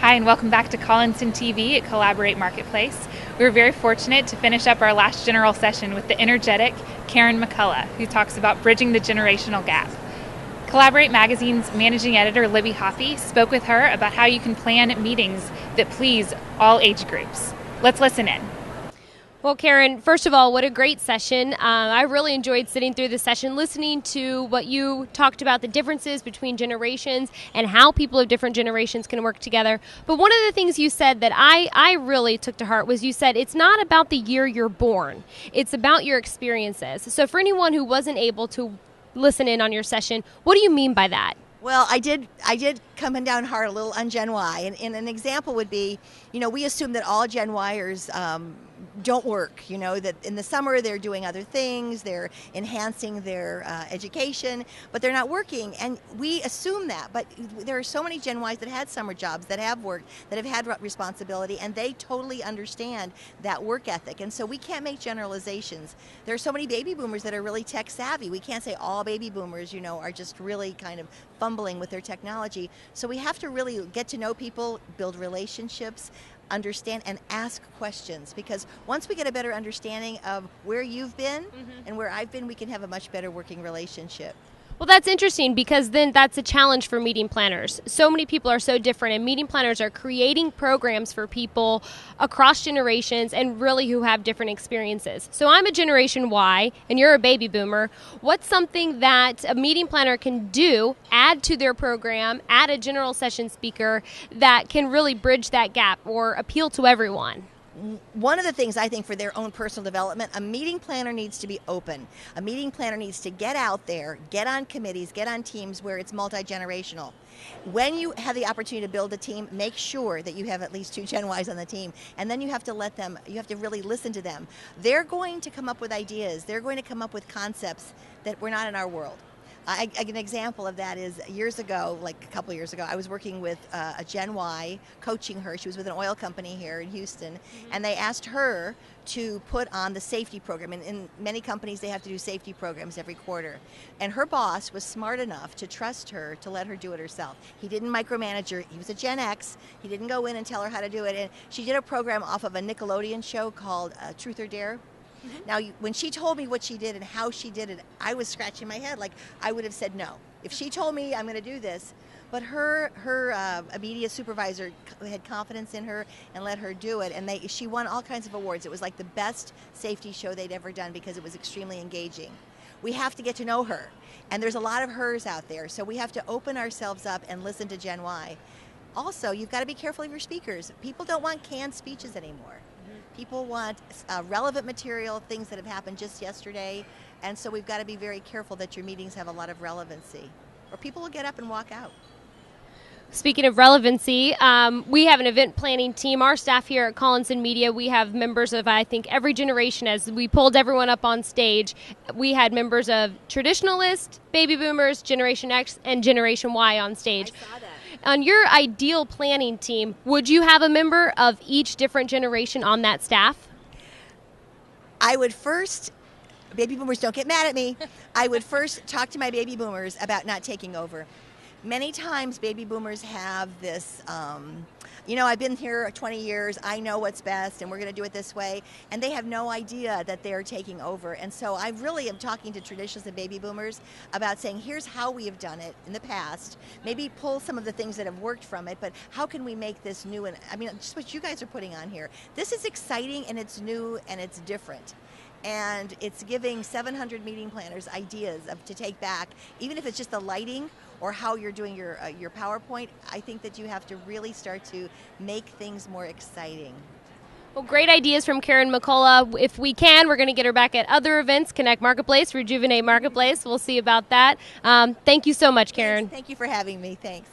Hi, and welcome back to Collinson TV at Collaborate Marketplace. We were very fortunate to finish up our last general session with the energetic Karen McCullough, who talks about bridging the generational gap. Collaborate Magazine's managing editor, Libby Hoppe, spoke with her about how you can plan meetings that please all age groups. Let's listen in. Well, Karen, first of all, what a great session. I really enjoyed sitting through the session, listening to what you talked about, the differences between generations and how people of different generations can work together. But one of the things you said that I really took to heart was you said it's not about the year you're born. It's about your experiences. So for anyone who wasn't able to listen in on your session, what do you mean by that? Well, I did come down hard a little on Gen Y, and an example would be, we assume that all Gen Yers don't work, that in the summer they're doing other things, they're enhancing their education, but they're not working, and we assume that, but there are so many Gen Ys that had summer jobs, that have worked, that have had responsibility, and they totally understand that work ethic, and so we can't make generalizations. There are so many baby boomers that are really tech savvy. We can't say all baby boomers, are just really kind of fumbling with their technology. So we have to really get to know people, build relationships, understand and ask questions, because once we get a better understanding of where you've been and where I've been, we can have a much better working relationship. Well, that's interesting, because then that's a challenge for meeting planners. So many people are so different, and meeting planners are creating programs for people across generations and really who have different experiences. So I'm a Generation Y, and you're a baby boomer. What's something that a meeting planner can do, add to their program, add a general session speaker that can really bridge that gap or appeal to everyone? One of the things I think for their own personal development, a meeting planner needs to be open. A meeting planner needs to get out there, get on committees, get on teams where it's multi-generational. When you have the opportunity to build a team, make sure that you have at least 2 Gen Ys on the team, and then you have to really listen to them. They're going to come up with ideas. They're going to come up with concepts that were not in our world. An example of that is years ago, like a couple years ago, I was working with a Gen Y, coaching her. She was with an oil company here in Houston, and they asked her to put on the safety program. And in many companies, they have to do safety programs every quarter. And her boss was smart enough to trust her to let her do it herself. He didn't micromanage her. He was a Gen X. He didn't go in and tell her how to do it. And she did a program off of a Nickelodeon show called Truth or Dare. Now, when she told me what she did and how she did it, I was scratching my head. Like, I would have said no. If she told me I'm going to do this, but her immediate supervisor had confidence in her and let her do it, and she won all kinds of awards. It was like the best safety show they'd ever done because it was extremely engaging. We have to get to know her, and there's a lot of hers out there, so we have to open ourselves up and listen to Gen Y. Also, you've got to be careful of your speakers. People don't want canned speeches anymore. People want relevant material, things that have happened just yesterday, and so we've got to be very careful that your meetings have a lot of relevancy, or people will get up and walk out. Speaking of relevancy, we have an event planning team. Our staff here at Collinson Media, we have members of, I think, every generation. As we pulled everyone up on stage, we had members of traditionalists, baby boomers, Generation X, and Generation Y on stage. I saw that. On your ideal planning team, would you have a member of each different generation on that staff? I would first, baby boomers don't get mad at me, I would first talk to my baby boomers about not taking over. Many times baby boomers have this, I've been here 20 years, I know what's best, and we're going to do it this way, and they have no idea that they're taking over. And so I really am talking to traditionalists and baby boomers about saying, here's how we have done it in the past, maybe pull some of the things that have worked from it, but how can we make this new? And just what you guys are putting on here, this is exciting, and it's new, and it's different. And it's giving 700 meeting planners ideas to take back, even if it's just the lighting or how you're doing your PowerPoint. I think that you have to really start to make things more exciting. Well, great ideas from Karen McCullough. If we can, we're going to get her back at other events, Connect Marketplace, Rejuvenate Marketplace. We'll see about that. Thank you so much, Karen. Thank you for having me. Thanks.